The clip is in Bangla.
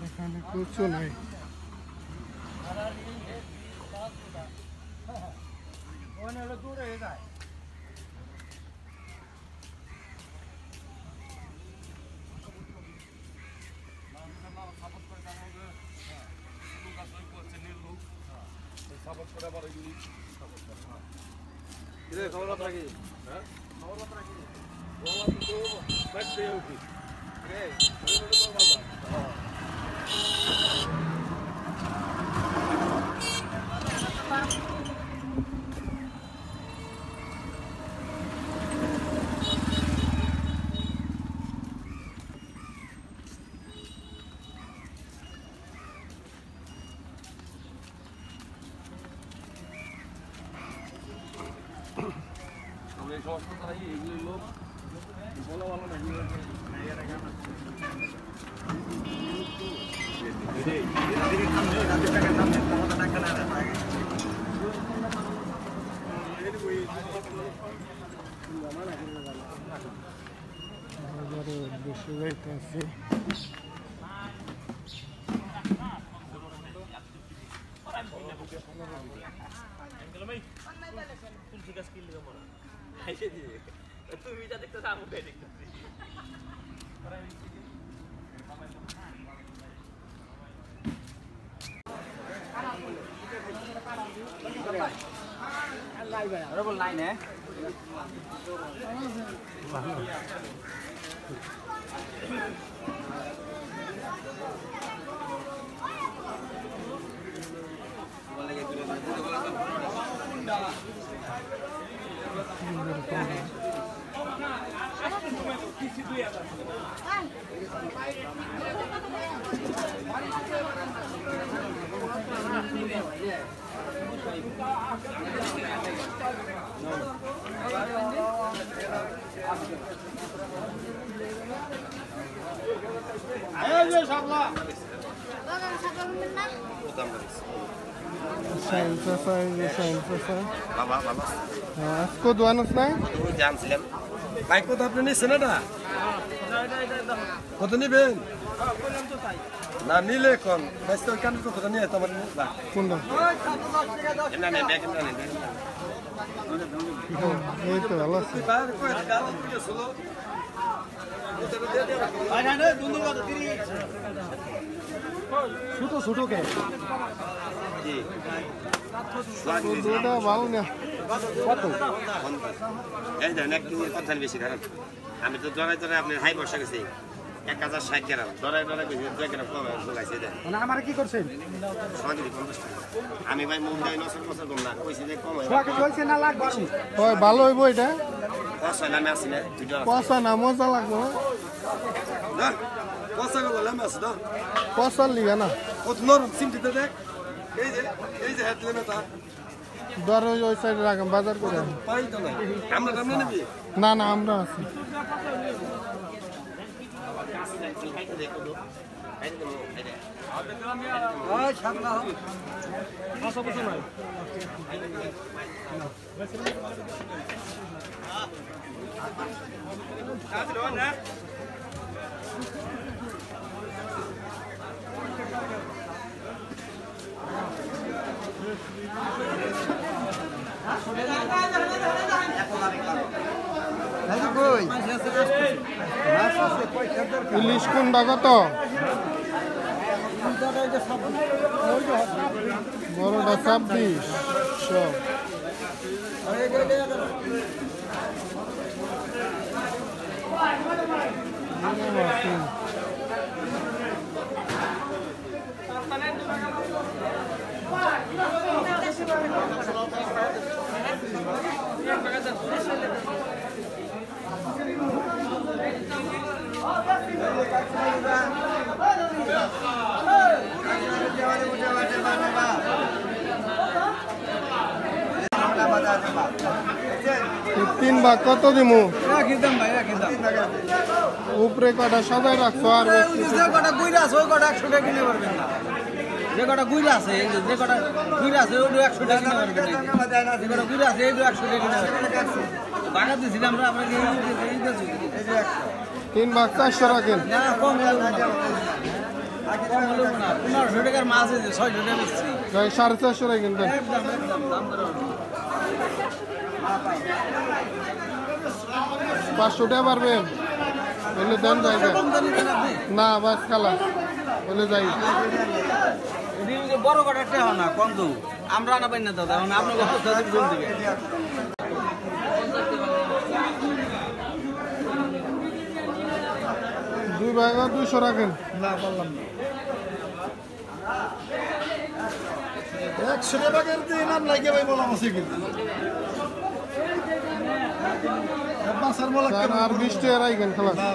এখানে কিছু নাই। উদ্দেশ্যে যাইতেছি। Kau anas nai? Jangan silam. Baik kau tapi ni sana dah. Kau tu ni ben. Nah ni le kon. Besok kan kau tu ni atau mana lah. Kunda. Ini ni beg ini ni. Itu alas. Baik kau kalau tu dia solo. Ada dundu kau tu diri. Suto ke? Ji. Sudah malu ni. কত? এই যে অনেক কথা বেশি কারণ আমি তো দরাই দরাই আপনার হাই বর্ষা গেছি 1060 গ্রাম দরাই দরাই গেছি 2 গ্রাম কম লাগাইছে দেন মানে আমারে কি করছেন? সহজে 50 টাকা আমি ভাই মুন্ডাই নসর বছর কম না কইছি যে কম হয় সোয়াকে হইছে না লাগ বেশি? ওই ভালো হইব এটা। কষ্ট নামে আসি না দুটো পয়সা না মজা লাগবে না কষ্ট গেল নামে আসি না পয়সার লিগা না। কত নরম সিমটিতে দেখ এই যে হেড লেমে তা দর ওই সাইডে রাখেন বাজার করে। পাই তো না আমরা দাম নেবি না না আমরা আছি। ওই সামনা হ। কত বছর নাই? ইলিশ কোনটা কত? বড়টা 2600। তিন ভাগ কত দিমু? উপরে কটা সাজাই রাখছো আর কটা গুইরা আছে ওই কটা 100 টাকা কিনে পারবেন না। যে কটা গুইরা আছে যে কটা গুইরা আছে ওই 100 টাকা কিনে পারবেন না। যে কটা গুইরা আছে এই 100 টাকা কিনে পারবেন। বাগা দিছিলাম আমরা আপনাকে এই যে 3 ভাগ 400 রাখেন। না কম কম হলেও না 1500 টাকার মাছ আছে 600 টাকা বেচছি ভাই 450 রাখেন দেন একদম দাম ধরো 500 টাকা পারবেন বলে দেন জায়গা কম দামি দেন আপনি না বাস খালা বলে যাই এদিকে বড় কটা একটা হয় না কম তো আমরা না পাই না দাদা এখন আপনার কথা জোর দিবে 2 ভাগা 200 রাখেন না বললাম না 100 টাকার দিয়ে নাম লাগিয়ে ভাই বলা আছে কিন্তু বাসার মোলা আর 20 টাকা রাখেন খালা না